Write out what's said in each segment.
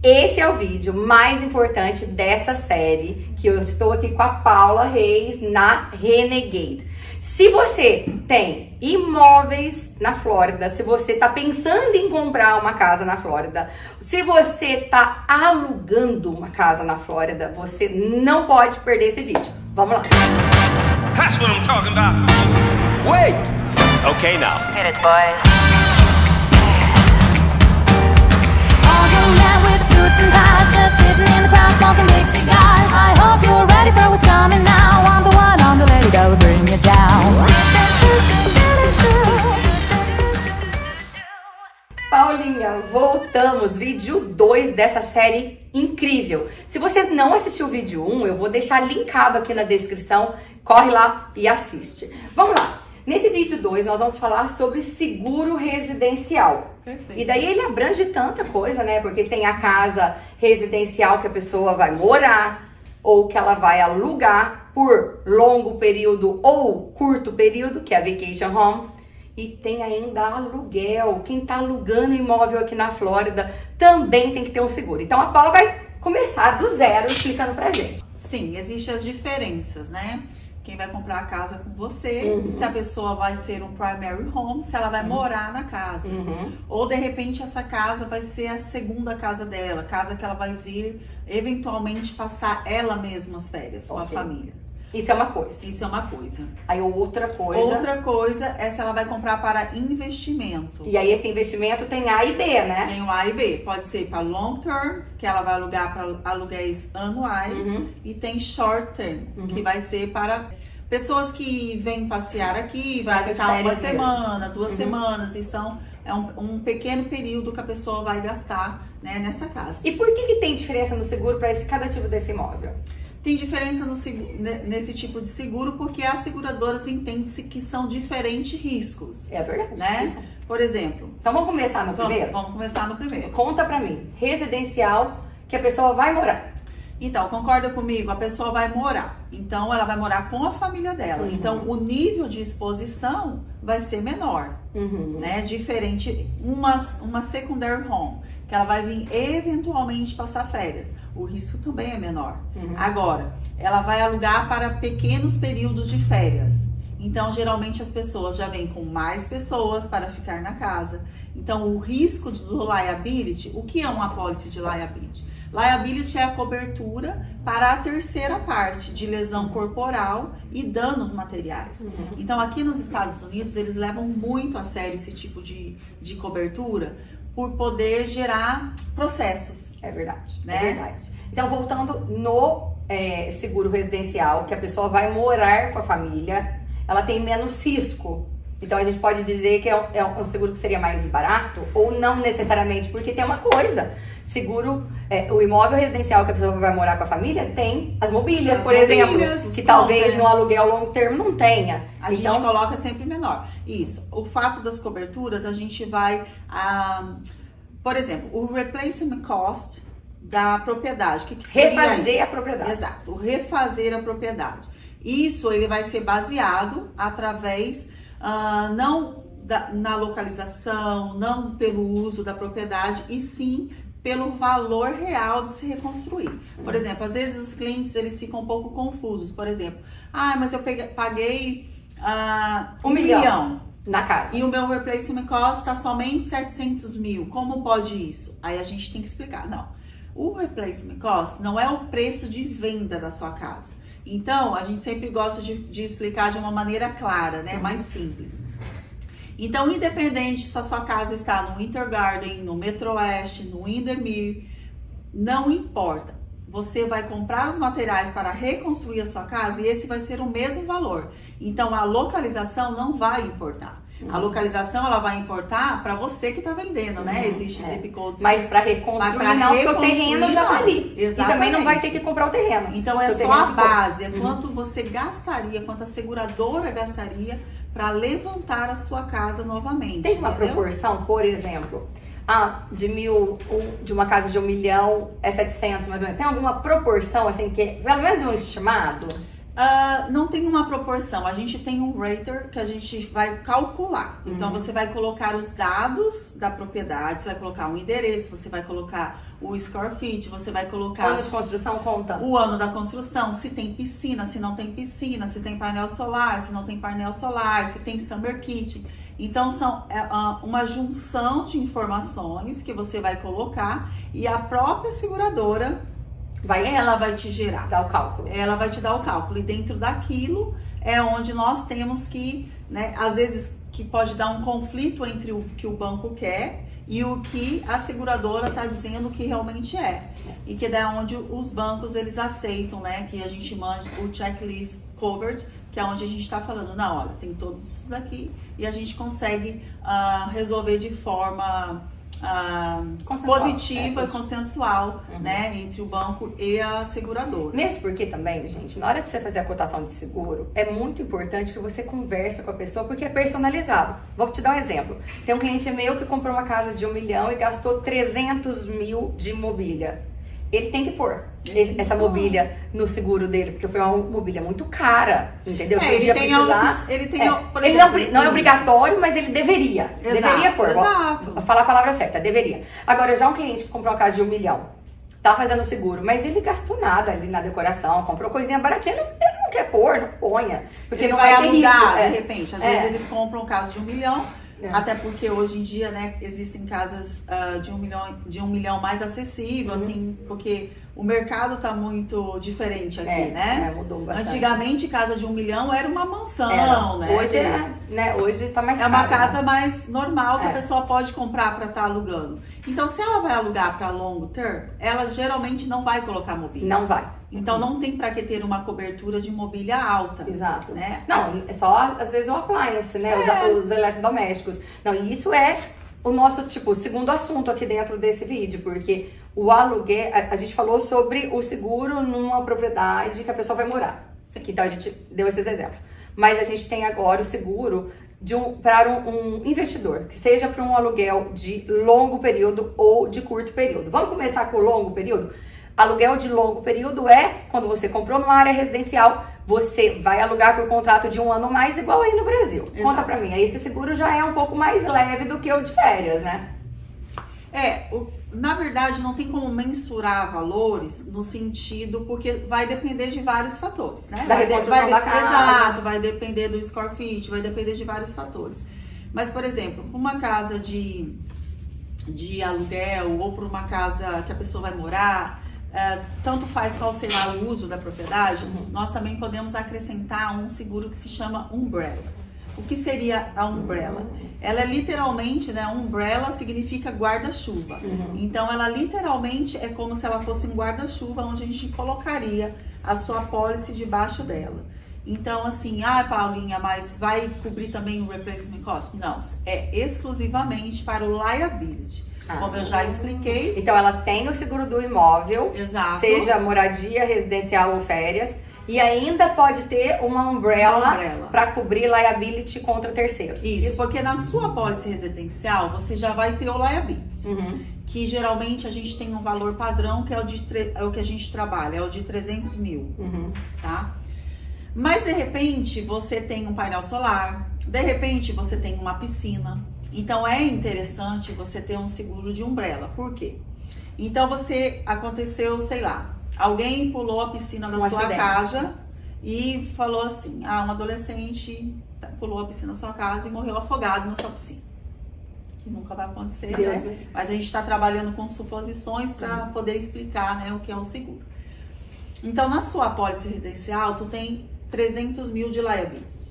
Esse é o vídeo mais importante dessa série, que eu estou aqui com a Paula Reis na Renegade. Se você tem imóveis na Flórida, se você está pensando em comprar uma casa na Flórida, se você está alugando uma casa na Flórida, você não pode perder esse vídeo. Vamos lá. That's what I'm talking about. Wait. Okay, now. Hit it, boys. All young men with suits and ties, just sitting in the crowd smoking big cigars. I hope you're ready for what's coming now. I'm the one, I'm the lady that will bring you down. Paulinha, voltamos, vídeo 2 dessa série incrível. Se você não assistiu o vídeo 1, eu vou deixar linkado aqui na descrição, corre lá e assiste. Vamos lá, nesse vídeo 2 nós vamos falar sobre seguro residencial. Perfeito. E daí ele abrange tanta coisa, né? Porque tem a casa residencial que a pessoa vai morar ou que ela vai alugar por longo período ou curto período, que é a vacation home. E tem ainda aluguel. Quem tá alugando imóvel aqui na Flórida também tem que ter um seguro. Então a Paula vai começar do zero explicando pra gente. Sim, existem as diferenças, né? Quem vai comprar a casa com você, se a pessoa vai ser um primary home, se ela vai morar na casa. Ou de repente essa casa vai ser a segunda casa dela, casa que ela vai vir eventualmente passar ela mesma as férias com a família. Isso é uma coisa. Isso é uma coisa. Aí outra coisa. Outra coisa é se ela vai comprar para investimento. E aí esse investimento tem A e B, né? Tem o A e B. Pode ser para long term, que ela vai alugar para aluguéis anuais. E tem short term, que vai ser para pessoas que vêm passear aqui, vai ficar uma semana, 2 semanas. E é um pequeno período que a pessoa vai gastar, né, nessa casa. E por que tem diferença no seguro para cada tipo desse imóvel? Tem diferença nesse tipo de seguro porque as seguradoras entendem-se que são diferentes riscos. É verdade. Né? Por exemplo... Então vamos começar no primeiro? Vamos começar no primeiro. Conta pra mim. Residencial que a pessoa vai morar. Então, concorda comigo? A pessoa vai morar. Então, ela vai morar com a família dela. Então, o nível de exposição vai ser menor. Né? Diferente uma secondary home, que ela vai vir eventualmente passar férias. O risco também é menor. Agora, ela vai alugar para pequenos períodos de férias. Então, geralmente as pessoas já vêm com mais pessoas para ficar na casa. Então, o risco do liability, o que é uma apólice de liability? Liability é a cobertura para a terceira parte de lesão corporal e danos materiais. Então, aqui nos Estados Unidos, eles levam muito a sério esse tipo de cobertura por poder gerar processos. É verdade, né? É verdade. Então, voltando no seguro residencial, que a pessoa vai morar com a família, ela tem menos risco. Então, a gente pode dizer que é um seguro que seria mais barato ou não necessariamente, porque tem uma coisa. Seguro, o imóvel residencial que a pessoa vai morar com a família tem as mobílias, por exemplo, que talvez no aluguel longo termo não tenha. A gente coloca sempre menor. Isso. O fato das coberturas, a gente vai... por exemplo, o replacement cost da propriedade. Que seria refazer isso? a propriedade. Exato. Refazer a propriedade. Isso, ele vai ser baseado através... não na localização, não pelo uso da propriedade, e sim pelo valor real de se reconstruir. Por exemplo, às vezes os clientes eles ficam um pouco confusos. Por exemplo, mas eu paguei $1 milhão na casa e o meu replacement cost está somente 700 mil. Como pode isso? Aí a gente tem que explicar. Não, o replacement cost não é o preço de venda da sua casa. Então, a gente sempre gosta de explicar de uma maneira clara, né? Mais simples. Então, independente se a sua casa está no Winter Garden, no Metro Oeste, no Windermere, não importa. Você vai comprar os materiais para reconstruir a sua casa e esse vai ser o mesmo valor. Então, a localização não vai importar. A localização, ela vai importar para você que está vendendo, né? Existe zip codes. Mas para reconstruir não, porque o terreno já está ali. Exatamente. E também não vai ter que comprar o terreno. Então, é só a base, é quanto você gastaria, quanto a seguradora gastaria para levantar a sua casa novamente. Tem uma proporção, por exemplo, de uma casa de 1 milhão é 700 mais ou menos. Tem alguma proporção, assim, que pelo menos um estimado? Não tem uma proporção, a gente tem um rater que a gente vai calcular. Então você vai colocar os dados da propriedade, você vai colocar um endereço, você vai colocar o square feet, você vai colocar Ano de construção conta. o ano da construção, se tem piscina, se não tem piscina, se tem painel solar, se não tem painel solar, se tem summer kitchen. Então são uma junção de informações que você vai colocar e a própria seguradora ela vai te gerar. Dar o cálculo. Ela vai te dar o cálculo. E dentro daquilo é onde nós temos que, né, às vezes que pode dar um conflito entre o que o banco quer e o que a seguradora está dizendo que realmente é. E que é onde os bancos eles aceitam, né, que a gente mande o checklist covered, que é onde a gente está falando, não, olha, tem todos esses aqui e a gente consegue resolver de forma positiva e consensual, né, entre o banco e a seguradora. Mesmo porque também, gente, na hora de você fazer a cotação de seguro, é muito importante que você converse com a pessoa, porque é personalizado. Vou te dar um exemplo. Tem um cliente meu que comprou uma casa de 1 milhão e gastou 300 mil de mobília. Ele tem que pôr essa mobília no seguro dele, porque foi uma mobília muito cara, entendeu? Se ele tem precisar, por exemplo, ele não é obrigatório, mas ele deveria. Deveria pôr. Vou falar a palavra certa, deveria. Agora, já um cliente que comprou uma casa de 1 milhão, tá fazendo seguro, mas ele gastou nada ali na decoração, comprou coisinha baratinha, ele não quer pôr, não ponha. Porque ele não vai ter alugar, risco. de repente. Às vezes eles compram casa de 1 milhão. Até porque hoje em dia, né, existem casas de 1 milhão mais acessível, assim, porque o mercado tá muito diferente aqui, né? Mudou bastante. Antigamente, casa de 1 milhão era uma mansão, né? Hoje tá mais caro. É uma casa mais normal que a pessoa pode comprar para estar alugando. Então, se ela vai alugar para longo term, ela geralmente não vai colocar mobília. Não vai. Então, não tem para que ter uma cobertura de mobília alta. Exato. Né? Não, é só, às vezes, o appliance, né? Os eletrodomésticos. Não, e isso é o nosso, segundo assunto aqui dentro desse vídeo, porque o aluguel, a gente falou sobre o seguro numa propriedade que a pessoa vai morar. Isso aqui, então, a gente deu esses exemplos. Mas a gente tem agora o seguro para um investidor, que seja para um aluguel de longo período ou de curto período. Vamos começar com o longo período? Aluguel de longo período é quando você comprou numa área residencial, você vai alugar por contrato de 1 ano ou mais, igual aí no Brasil. Exato. Conta pra mim, aí esse seguro já é um pouco mais leve do que o de férias, né? Na verdade, não tem como mensurar valores no sentido, porque vai depender de vários fatores, né? Da reconstrução da casa. Exato, vai depender do square feet, vai depender de vários fatores. Mas, por exemplo, uma casa de aluguel ou para uma casa que a pessoa vai morar, tanto faz qual será o uso da propriedade, nós também podemos acrescentar um seguro que se chama umbrella. O que seria a umbrella? Ela é literalmente, né, umbrella significa guarda-chuva. Então ela literalmente é como se ela fosse um guarda-chuva onde a gente colocaria a sua pólice debaixo dela. Então assim, Paulinha, mas vai cobrir também o replacement cost? Não, é exclusivamente para o liability. Como eu já expliquei. Então ela tem o seguro do imóvel, exato, seja moradia, residencial ou férias, e ainda pode ter uma umbrella. Para cobrir liability contra terceiros. Isso, porque na sua pólice residencial você já vai ter o liability, que geralmente a gente tem um valor padrão que é o que a gente trabalha, é o de 300 mil, tá? Mas de repente você tem um painel solar, de repente você tem uma piscina. Então é interessante você ter um seguro de umbrella. Por quê? Então aconteceu, sei lá, alguém pulou a piscina da sua casa e falou assim, um adolescente pulou a piscina da sua casa e morreu afogado na sua piscina. Que nunca vai acontecer, né? Mas a gente está trabalhando com suposições para poder explicar, né, o que é um seguro. Então na sua apólice residencial, tu tem 300 mil de liability.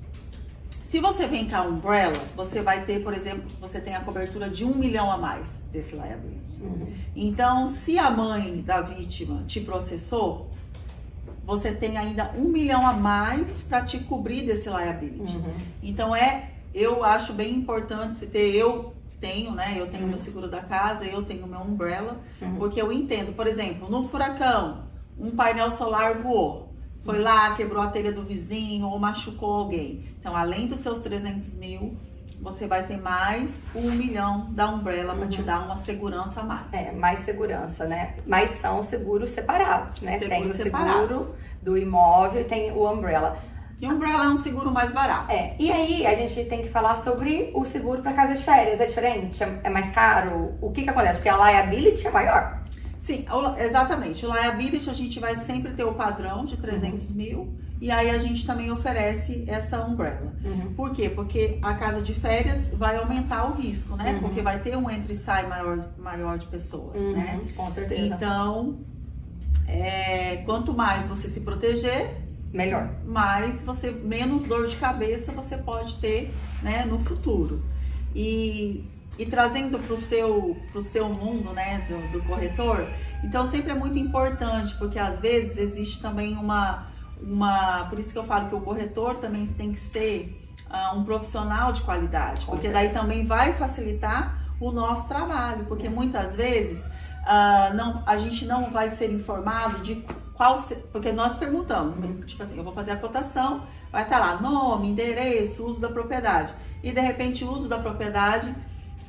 Se você vem com a umbrella, você vai ter, por exemplo, você tem a cobertura de 1 milhão a mais desse liability. Então, se a mãe da vítima te processou, você tem ainda 1 milhão a mais para te cobrir desse liability. Então, eu acho bem importante se ter, eu tenho meu seguro da casa, eu tenho meu umbrella, porque eu entendo, por exemplo, no furacão, um painel solar voou. Foi lá, quebrou a telha do vizinho ou machucou alguém. Então, além dos seus 300 mil, você vai ter mais 1 milhão da Umbrella para te dar uma segurança a mais. Mais segurança, né? Mas são seguros separados, né? Seguros tem o separados. seguro do imóvel e tem o Umbrella. E o Umbrella é um seguro mais barato. E aí a gente tem que falar sobre o seguro para casa de férias. É diferente? É mais caro? O que acontece? Porque a liability é maior. Sim, exatamente. O liability a gente vai sempre ter o padrão de 300 mil e aí a gente também oferece essa Umbrella. Por quê? Porque a casa de férias vai aumentar o risco, né? Porque vai ter um entra e sai maior de pessoas, né? Com certeza. Então, quanto mais você se proteger, melhor. Menos dor de cabeça você pode ter, né, no futuro. E trazendo para o seu mundo, né, do corretor, então sempre é muito importante, porque às vezes existe também por isso que eu falo que o corretor também tem que ser um profissional de qualidade, porque daí também vai facilitar o nosso trabalho, porque muitas vezes a gente não vai ser informado de porque nós perguntamos, tipo assim, eu vou fazer a cotação, vai estar lá nome, endereço, uso da propriedade, e de repente o uso da propriedade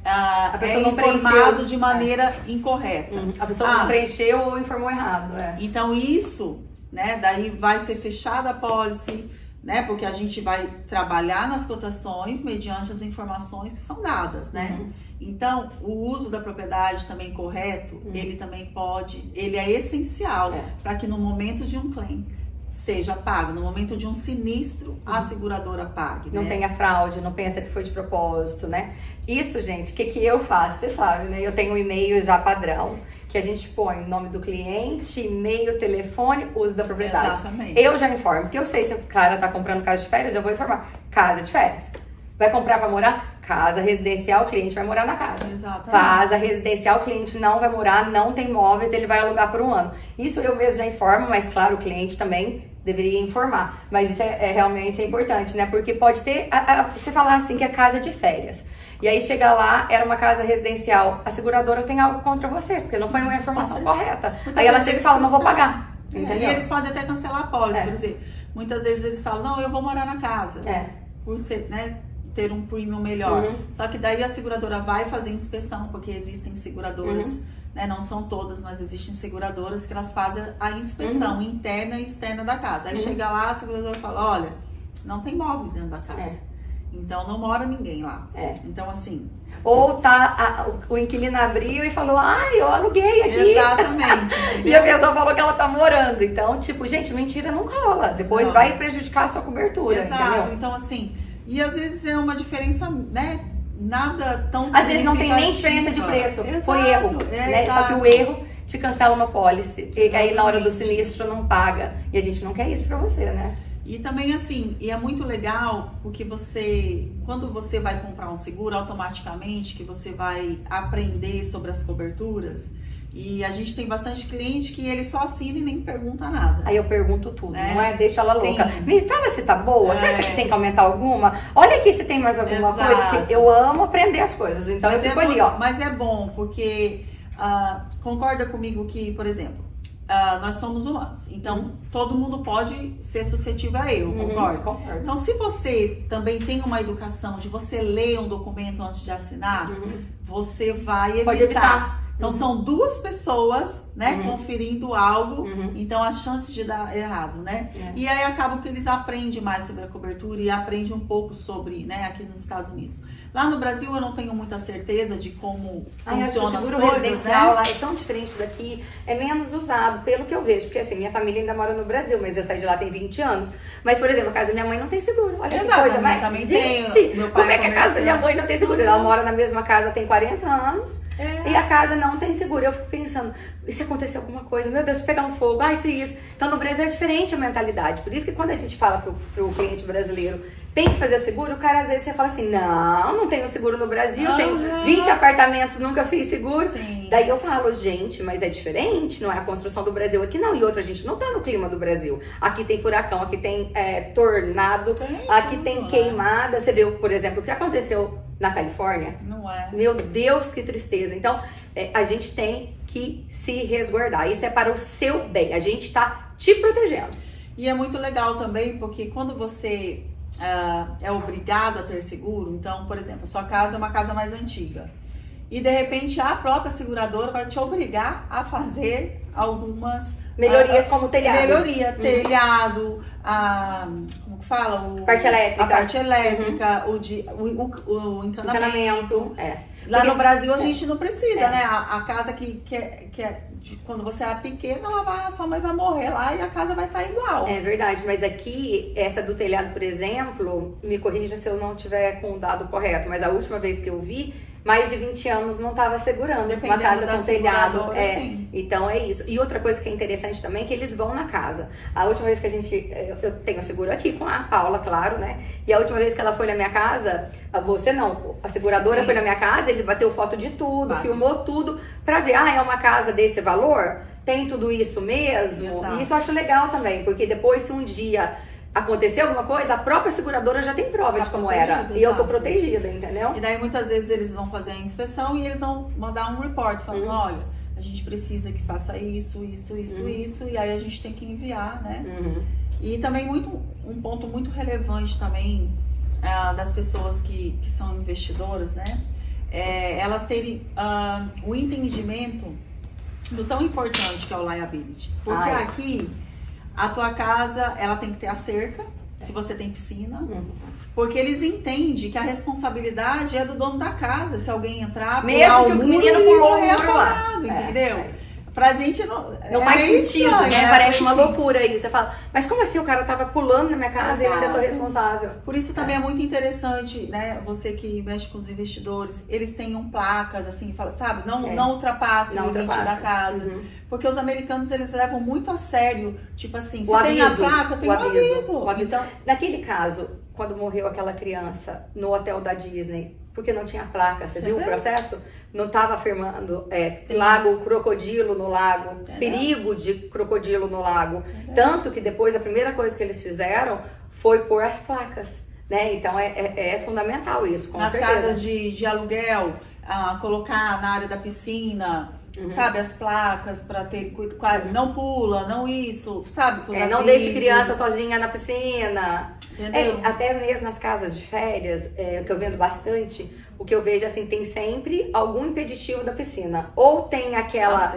a pessoa não informado preencheu de maneira incorreta. A pessoa não preencheu ou informou errado. Então isso, né, daí vai ser fechada a policy, né, porque a gente vai trabalhar nas cotações mediante as informações que são dadas, né? Então, o uso da propriedade também correto, ele é essencial para que no momento de um claim seja pago, no momento de um sinistro, a seguradora pague. Não tenha fraude, não pensa que foi de propósito, né? Isso, gente, o que eu faço? Você sabe, né? Eu tenho um e-mail já padrão, que a gente põe o nome do cliente, e-mail, telefone, uso da propriedade. Exatamente. Eu já informo, porque eu sei se o cara tá comprando casa de férias, eu vou informar. Casa de férias. Vai comprar para morar? Casa residencial, o cliente vai morar na casa. Exatamente. Casa residencial, o cliente não vai morar, não tem móveis, ele vai alugar por um ano. Isso eu mesmo já informo, mas claro, o cliente também deveria informar. Mas isso realmente é importante, né? Porque pode ter, você falar assim que é casa de férias. E aí chega lá, era uma casa residencial, a seguradora tem algo contra você, porque não foi uma informação correta. Aí ela chega e fala, não vou pagar. Entendeu? E eles podem até cancelar a pólice, por exemplo. Muitas vezes eles falam, não, eu vou morar na casa. Por ser, né, ter um premium melhor. Só que daí a seguradora vai fazer inspeção, porque existem seguradoras, né, não são todas, mas existem seguradoras que elas fazem a inspeção interna e externa da casa. Aí chega lá, a seguradora fala, olha, não tem móveis dentro da casa. Então não mora ninguém lá. Então assim... Ou o inquilino abriu e falou, eu aluguei aqui. Exatamente. E a pessoa falou que ela tá morando. Então, tipo, gente, mentira não rola. Depois vai prejudicar a sua cobertura. Exato. Entendeu? Então assim, e às vezes é uma diferença, né? Nada tão Às vezes não tem nem diferença de preço. Foi erro. Né? Só que o erro te cancela uma pólice. E aí na hora do sinistro não paga. E a gente não quer isso pra você, né? E também assim, e é muito legal porque quando você vai comprar um seguro, automaticamente que você vai aprender sobre as coberturas. E a gente tem bastante cliente que ele só assina e nem pergunta nada. Aí eu pergunto tudo, né? Não é? Deixa ela Sim. louca. Me fala se tá boa. Você acha que tem que aumentar alguma? Olha aqui se tem mais alguma coisa. Que eu amo aprender as coisas. Então eu fico ali, ó. Mas é bom, porque concorda comigo que, por exemplo, nós somos humanos, então todo mundo pode ser suscetível a erro, concordo? Então se você também tem uma educação de você ler um documento antes de assinar, você vai evitar. Pode evitar. Então são duas pessoas, né, conferindo algo, então a chance de dar errado, né? E aí acaba que eles aprendem mais sobre a cobertura e aprendem um pouco sobre, né, aqui nos Estados Unidos. Lá no Brasil eu não tenho muita certeza de como funciona as coisas, coisas, residencial né? lá é tão diferente daqui, é menos usado, pelo que eu vejo, porque assim, minha família ainda mora no Brasil, mas eu saí de lá tem 20 anos. Mas, por exemplo, a casa da minha mãe não tem seguro. Olha que coisa, mas também gente, tem, como é que a casa da minha mãe não tem seguro? Ela mora na mesma casa tem 40 anos e a casa não tem seguro. Eu fico pensando, e se acontecer alguma coisa? Meu Deus, se pegar um fogo, se isso. Então, no Brasil é diferente a mentalidade. Por isso que quando a gente fala pro cliente brasileiro, tem que fazer o seguro, o cara às vezes você fala assim, não tenho seguro no Brasil, tenho 20 apartamentos, nunca fiz seguro. Sim. Daí eu falo, gente, mas é diferente, não é a construção do Brasil aqui não. E outra, a gente não tá no clima do Brasil. Aqui tem furacão, aqui tem tornado, aqui tem queimada. Você viu, por exemplo, o que aconteceu na Califórnia? Não é. Meu Deus, que tristeza. Então, a gente tem que se resguardar. Isso é para o seu bem. A gente tá te protegendo. E é muito legal também, porque quando você é obrigado a ter seguro. Então, por exemplo, a sua casa é uma casa mais antiga. E de repente a própria seguradora vai te obrigar a fazer algumas melhorias, como telhado. Telhado, como que fala? Parte elétrica. A parte elétrica, o encanamento. Lá Porque, no Brasil a gente não precisa, né? A casa que quando você é pequena, a sua mãe vai morrer lá e a casa vai estar igual. É verdade, mas aqui, essa do telhado, por exemplo, me corrija se eu não tiver com o dado correto, mas a última vez que eu vi, mais de 20 anos não estava segurando uma casa com telhado. Sim. Então é isso. E outra coisa que é interessante também é que eles vão na casa. A última vez que eu tenho seguro aqui com a Paula, claro, né? E a última vez que ela foi na minha casa, a seguradora foi na minha casa, ele bateu foto de tudo, filmou tudo, pra ver, é uma casa desse valor? Tem tudo isso mesmo? Exato. E isso eu acho legal também, porque depois, se um dia acontecer alguma coisa, a própria seguradora já tem prova de como era. E eu tô protegida, entendeu? E daí muitas vezes eles vão fazer a inspeção e eles vão mandar um report falando, olha, a gente precisa que faça isso, e aí a gente tem que enviar, né? E também um ponto muito relevante também das pessoas que são investidoras, né? Elas terem o entendimento do tão importante que é o liability. Porque aqui a tua casa, ela tem que ter a cerca, se você tem piscina, porque eles entendem que a responsabilidade é do dono da casa, se alguém entrar, mesmo que o menino pulou o muro lá, entendeu? Pra gente não faz sentido, né? Parece uma loucura aí. Você fala, mas como assim o cara tava pulando na minha casa e eu ainda sou responsável? Por isso também é muito interessante, né? Você que mexe com os investidores, eles tenham placas, assim, sabe? Não ultrapasse o limite da casa. Porque os americanos, eles levam muito a sério, tipo assim, se tem a placa, tem o aviso. Então, naquele caso, quando morreu aquela criança no hotel da Disney, porque não tinha placa, você viu o processo? Não estava afirmando crocodilo no lago, perigo de crocodilo no lago. Tanto que depois a primeira coisa que eles fizeram foi pôr as placas, né? Então é fundamental isso, com certeza. Nas casas de aluguel, colocar na área da piscina, sabe, as placas para ter cuidado, não pula, não isso, sabe? Não deixe criança sozinha na piscina. Até mesmo nas casas de férias, que eu vendo bastante, o que eu vejo assim, tem sempre algum impeditivo da piscina. Ou tem aquela,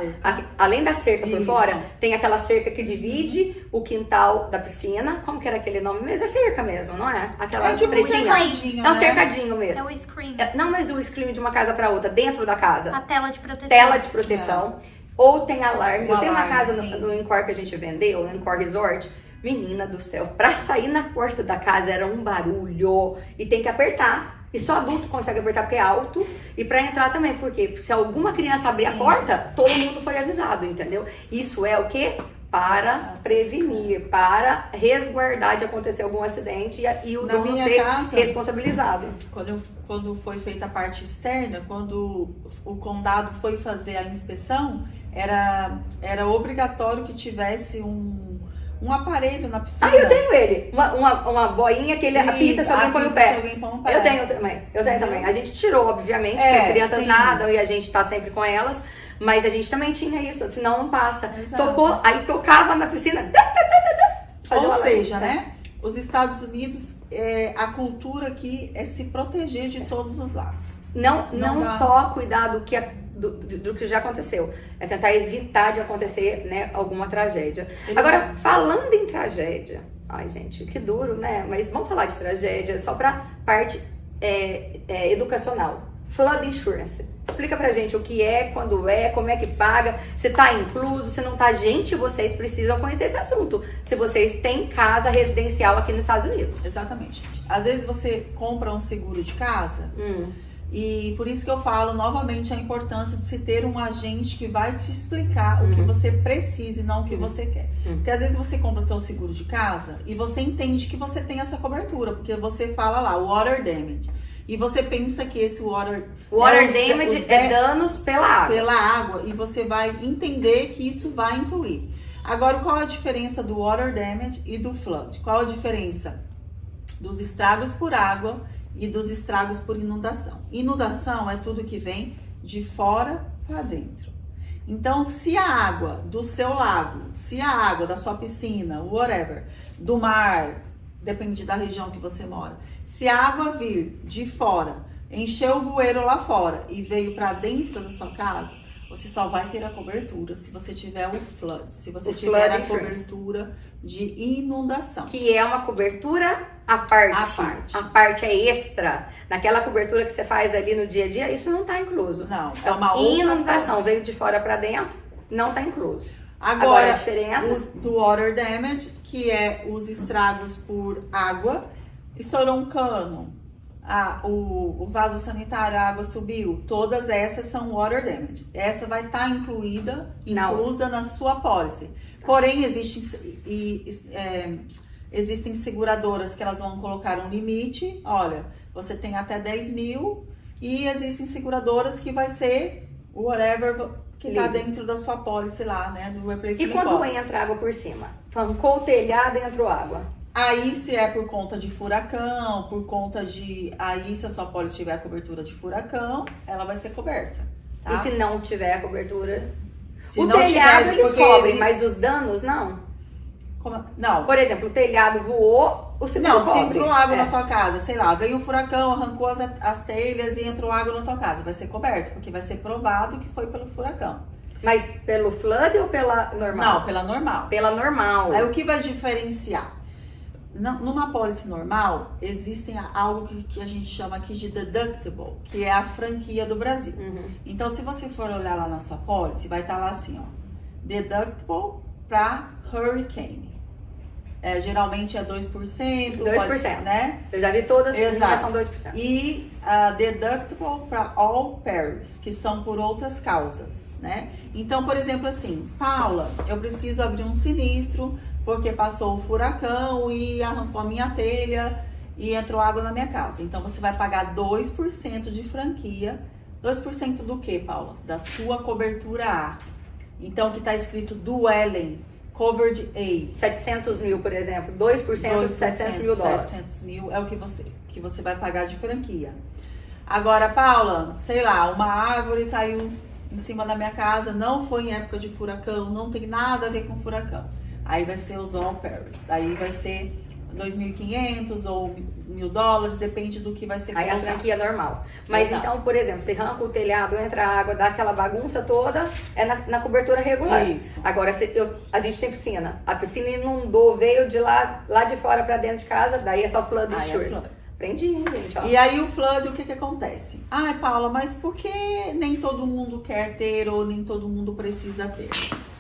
além da cerca por fora, tem aquela cerca que divide o quintal da piscina. Como que era aquele nome mesmo? É cerca mesmo, não é? Aquela tipo pretinha. cercadinho, É um cercadinho mesmo. É o screen. Não, mas o screen de uma casa para outra, dentro da casa. A tela de proteção. Tela de proteção. Ou tem alarme. Eu tenho uma casa sim. no Encore que a gente vendeu, no Encore Resort. Menina do céu, pra sair na porta da casa era um barulho. E tem que apertar. E só adulto consegue apertar porque é alto. E pra entrar também, porque se alguma criança abrir a porta, todo mundo foi avisado, entendeu? Isso é o quê? Para prevenir, para resguardar de acontecer algum acidente e o dono ser responsabilizado. Quando foi feita a parte externa, quando o condado foi fazer a inspeção, era obrigatório que tivesse um aparelho na piscina. Eu tenho ele. Uma boinha que ele apita se alguém põe o pé. Eu tenho também. A gente tirou, obviamente, porque as crianças nadam e a gente tá sempre com elas. Mas a gente também tinha isso, senão não passa. Exato. Aí tocava na piscina. Ou seja, né? Os Estados Unidos, a cultura aqui é se proteger de todos os lados. Não só cuidar do que já aconteceu, é tentar evitar de acontecer, né, alguma tragédia. Agora, falando em tragédia, ai gente, que duro, né? Mas vamos falar de tragédia só pra parte educacional. Flood Insurance. Explica pra gente o que é, quando é, como é que paga, se tá incluso, se não tá. Gente, vocês precisam conhecer esse assunto. Se vocês têm casa residencial aqui nos Estados Unidos. Exatamente. Às vezes você compra um seguro de casa e por isso que eu falo novamente a importância de se ter um agente que vai te explicar o que você precisa e não o que você quer. Porque às vezes você compra o seu seguro de casa e você entende que você tem essa cobertura, porque você fala lá, water damage. E você pensa que esse water damage é danos pela água. Pela água. E você vai entender que isso vai incluir. Agora, qual a diferença do water damage e do flood? Qual a diferença dos estragos por água e dos estragos por inundação? Inundação é tudo que vem de fora para dentro. Então, se a água do seu lago, se a água da sua piscina, whatever, do mar, depende da região que você mora. Se a água vir de fora, encheu o bueiro lá fora e veio para dentro da sua casa, você só vai ter a cobertura se você tiver o flood, se você tiver a cobertura de inundação. Que é uma cobertura à parte. A parte é extra. Naquela cobertura que você faz ali no dia a dia, isso não está incluso. Não, então, é uma outra inundação coisa. veio de fora para dentro, não está incluso. Agora a diferença do water damage, que é os estragos por água, estourou um cano, o vaso sanitário, a água subiu, todas essas são water damage. Essa vai estar inclusa na sua policy. Porém, existem seguradoras que elas vão colocar um limite. Olha, você tem até 10 mil, e existem seguradoras que vai ser whatever que tá dentro da sua policy lá, né, do replacement. E quando entra água por cima? Arrancou o telhado e entrou água. Aí, se é por conta de furacão, aí, se a sua pólice tiver a cobertura de furacão, ela vai ser coberta. Tá? E se não tiver a cobertura? Se o não telhado tiver, eles cobrem, mas os danos não? Não. Por exemplo, o telhado voou, o seguro Não, se cobre. entrou água na tua casa, sei lá, veio um furacão, arrancou as telhas e entrou água na tua casa, vai ser coberto, porque vai ser provado que foi pelo furacão. Mas pelo flood ou pela normal? Não, pela normal. Pela normal. Aí o que vai diferenciar? Numa pólice normal, existem algo que a gente chama aqui de deductible, que é a franquia do Brasil. Então, se você for olhar lá na sua pólice, vai estar lá assim, ó, deductible para hurricane. Geralmente é 2%. 2%. Né? Eu já vi todas, Exato. já são 2%. E deductible para all perils, que são por outras causas, né? Então, por exemplo, assim, Paula, eu preciso abrir um sinistro porque passou o furacão e arrancou a minha telha e entrou água na minha casa. Então, você vai pagar 2% de franquia. 2% do que, Paula? Da sua cobertura A. Então, que está escrito Dwelling Covered A. 700 mil, por exemplo. 2% de 700 mil dólares. 700 mil é o que você vai pagar de franquia. Agora, Paula, sei lá, uma árvore caiu em cima da minha casa, não foi em época de furacão, não tem nada a ver com furacão. Aí vai ser os all perils. Aí vai ser 2.500 ou $1.000, depende do que vai ser colocado. Aí a franquia é normal. Mas Exato. então, por exemplo, se arranca o telhado, entra água, dá aquela bagunça toda, é na cobertura regular. Isso. Agora, a gente tem piscina. A piscina inundou, veio de lá de fora pra dentro de casa, daí é só flood Aí é insurance. flood. Aprendi, hein, gente? Ó. E aí o flood, o que acontece? Ai, Paula, mas por que nem todo mundo quer ter ou nem todo mundo precisa ter?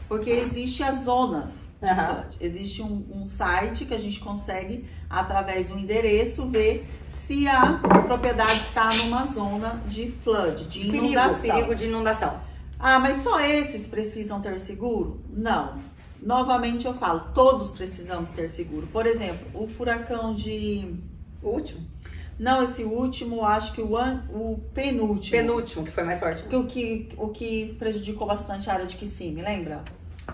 Porque existe as zonas de flood. Existe um site que a gente consegue, através do endereço, ver se a propriedade está numa zona de flood, de inundação. Perigo de inundação. Ah, mas só esses precisam ter seguro? Não. Novamente eu falo, todos precisamos ter seguro. Por exemplo, o furacão de... O último? Não, esse último, acho que o penúltimo. Penúltimo, que foi mais forte. O que prejudicou bastante a área de Kissimmee, lembra?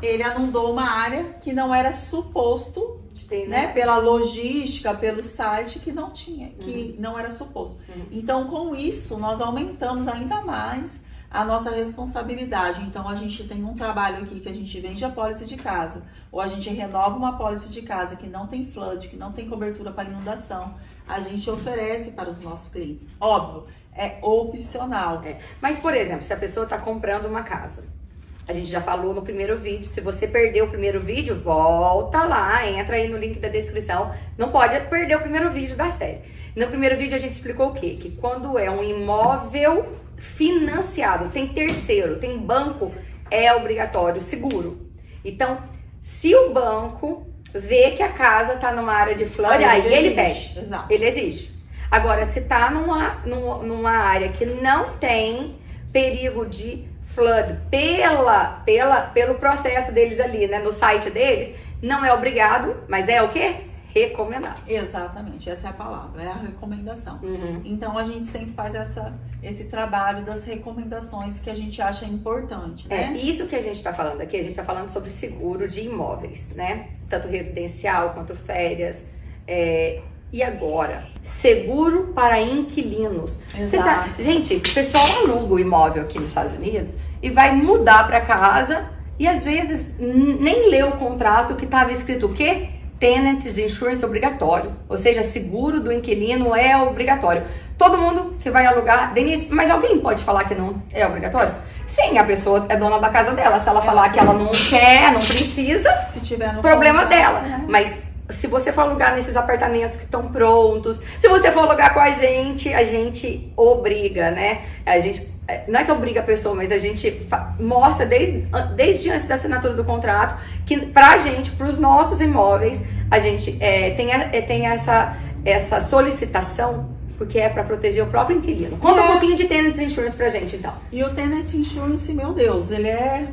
Ele inundou uma área que não era suposto, né? Pela logística, pelo site, que não tinha, que não era suposto. Então, com isso, nós aumentamos ainda mais a nossa responsabilidade. Então, a gente tem um trabalho aqui que a gente vende a pólice de casa, ou a gente renova uma pólice de casa que não tem flood, que não tem cobertura para inundação. A gente oferece para os nossos clientes. Óbvio, é opcional. Mas, por exemplo, se a pessoa está comprando uma casa, a gente já falou no primeiro vídeo, se você perdeu o primeiro vídeo, volta lá, entra aí no link da descrição. Não pode perder o primeiro vídeo da série. No primeiro vídeo a gente explicou o quê? Que quando é um imóvel financiado, tem terceiro, tem banco, é obrigatório seguro. Então, se o banco vê que a casa está numa área de flood, aí ele pede. Exato. Ele exige. Agora, se está numa área que não tem perigo de flood pelo processo deles ali, né, no site deles, não é obrigado, mas é o quê? Recomendado. Exatamente, essa é a palavra, é a recomendação. Então a gente sempre faz esse trabalho das recomendações que a gente acha importante, né? Isso que a gente está falando aqui, a gente está falando sobre seguro de imóveis, né? Tanto residencial quanto férias. E agora, seguro para inquilinos. Exato. Gente, o pessoal aluga o imóvel aqui nos Estados Unidos e vai mudar para casa e às vezes nem lê o contrato que estava escrito o quê? Tenants Insurance obrigatório, ou seja, seguro do inquilino é obrigatório. Todo mundo que vai alugar, Denise, mas alguém pode falar que não é obrigatório? Sim, a pessoa é dona da casa dela. Se ela falar que ela não quer, não precisa, Se tiver no problema contrato, dela. né? Mas se você for alugar nesses apartamentos que estão prontos, se você for alugar com a gente obriga, né? A gente, não é que obriga a pessoa, mas a gente mostra desde antes da assinatura do contrato que pra gente, pros nossos imóveis, a gente tem essa solicitação, porque é para proteger o próprio inquilino. Conta um pouquinho de Tenants Insurance pra gente, então. E o Tenant Insurance, meu Deus, ele é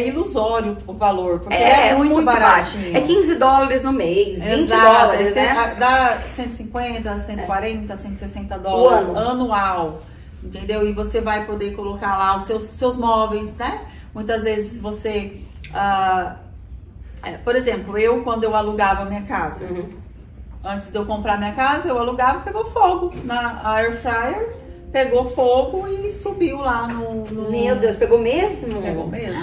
ilusório o valor, porque é muito baratinho. É $15 no mês, $20, Exato, né? Dá 150, 140, 160 dólares anual, entendeu? E você vai poder colocar lá os seus móveis, né? Muitas vezes você... por exemplo, quando eu alugava a minha casa, antes de eu comprar minha casa, eu alugava, pegou fogo na air fryer, pegou fogo e subiu lá no... Meu Deus, pegou mesmo? Pegou mesmo.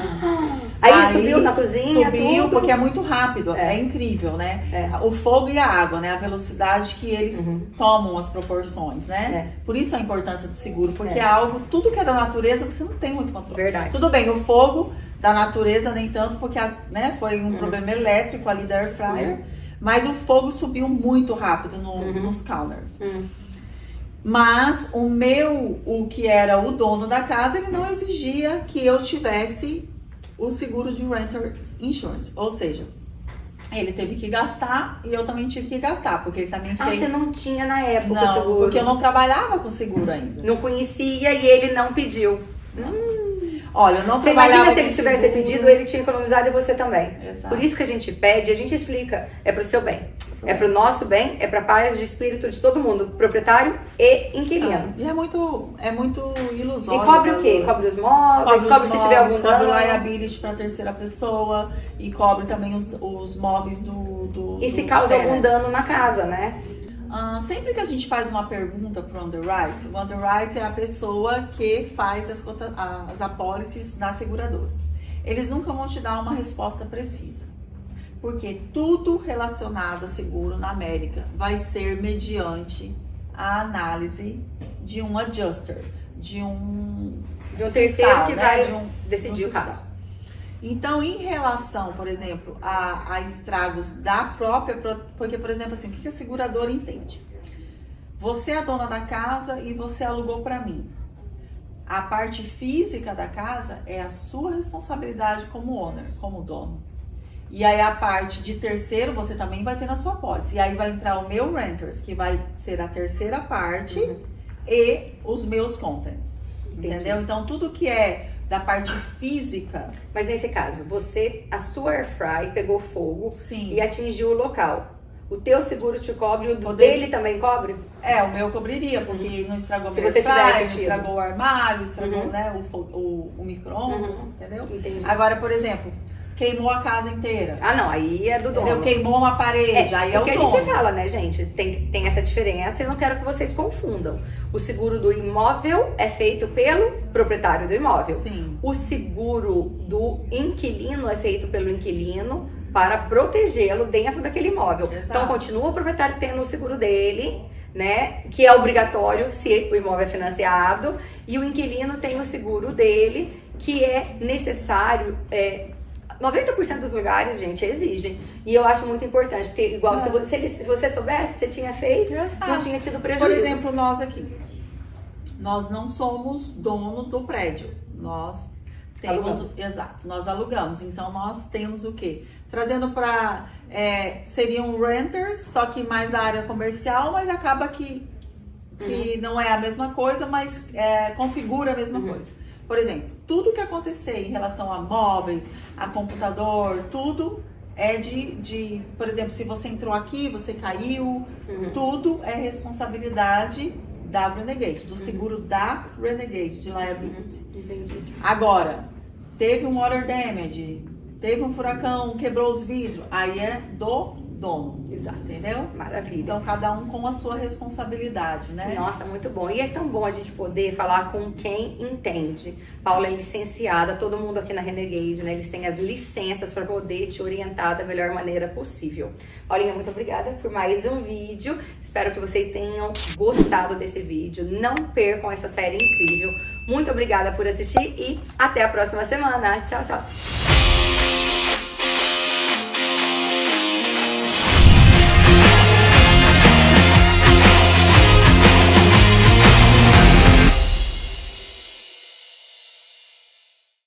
Aí subiu na cozinha, subiu tudo? Porque é muito rápido, é incrível, né? O fogo e a água, né? A velocidade que eles tomam as proporções, né? Por isso a importância do seguro, porque é algo, tudo que é da natureza, você não tem muito controle. Verdade. Tudo bem, o fogo da natureza nem tanto, porque foi um problema elétrico ali da air fryer, mas o fogo subiu muito rápido nos counters. Mas o que era o dono da casa, ele não exigia que eu tivesse o seguro de Renters Insurance. Ou seja, ele teve que gastar e eu também tive que gastar, porque ele também fez... você não tinha na época o Não, seguro? porque eu não trabalhava com seguro ainda. Não conhecia e ele não pediu. Olha, eu não Você trabalhava imagina se ele com tivesse seguro. pedido, ele tinha economizado e você também. Exato. Por isso que a gente pede, a gente explica, é pro seu bem. É pro nosso bem, é pra paz de espírito de todo mundo, proprietário e inquilino. E é muito ilusório. E cobre o quê? Cobre os móveis, cobre se tiver algum dano. Cobre liability para terceira pessoa e cobre também os móveis do E se causa algum tenants. dano na casa, né? Sempre que a gente faz uma pergunta para o underwrite, o underwrite é a pessoa que faz as apólices na seguradora. Eles nunca vão te dar uma resposta precisa, porque tudo relacionado a seguro na América vai ser mediante a análise de um adjuster, de um terceiro fiscal, que né? vai de um decidir o fiscal. caso. Então, em relação, por exemplo, a estragos da própria... Porque, por exemplo, assim, o que a seguradora entende? Você é a dona da casa e você alugou para mim. A parte física da casa é a sua responsabilidade como owner, como dono. E aí a parte de terceiro você também vai ter na sua pólice. E aí vai entrar o meu renters, que vai ser a terceira parte, e os meus contents. Entendi. Entendeu? Então, tudo que é da parte física... Mas nesse caso, a sua air fry pegou fogo Sim. e atingiu o local. O teu seguro te cobre, o Poder- dele também cobre? o meu cobriria, porque não estragou Se meu você tivesse airfryer, não tido. estragou o armário, estragou né, o micro-ondas, entendeu? Entendi. Agora, por exemplo, queimou a casa inteira. Ah, não, aí é do dono. Entendeu? Queimou uma parede, aí é o porque dono. a gente fala, né, gente? Tem essa diferença e eu não quero que vocês confundam. O seguro do imóvel é feito pelo proprietário do imóvel. Sim. O seguro do inquilino é feito pelo inquilino para protegê-lo dentro daquele imóvel. Exato. Então, continua o proprietário tendo o seguro dele, né? Que é obrigatório se o imóvel é financiado. E o inquilino tem o seguro dele, que é necessário... 90% dos lugares, gente, exigem. E eu acho muito importante, porque igual se você soubesse, você tinha feito, não tinha tido prejuízo. Por exemplo, nós aqui. Nós não somos dono do prédio. Nós temos... Alugamos. Exato, nós alugamos. Então, nós temos o quê? Trazendo para... seriam renters, só que mais da área comercial, mas acaba que não é a mesma coisa, mas configura a mesma coisa. Por exemplo, tudo que acontecer em relação a móveis, a computador, tudo é por exemplo, se você entrou aqui, você caiu, tudo é responsabilidade da Renegade, do seguro da Renegade, de liability. Entendi. Agora, teve um water damage, teve um furacão, quebrou os vidros, aí é do dono. Exato. Entendeu? Maravilha. Então, cada um com a sua responsabilidade, né? Nossa, muito bom. E é tão bom a gente poder falar com quem entende. Paula é licenciada, todo mundo aqui na Renegade, né? Eles têm as licenças para poder te orientar da melhor maneira possível. Paulinha, muito obrigada por mais um vídeo. Espero que vocês tenham gostado desse vídeo. Não percam essa série incrível. Muito obrigada por assistir e até a próxima semana. Tchau, tchau.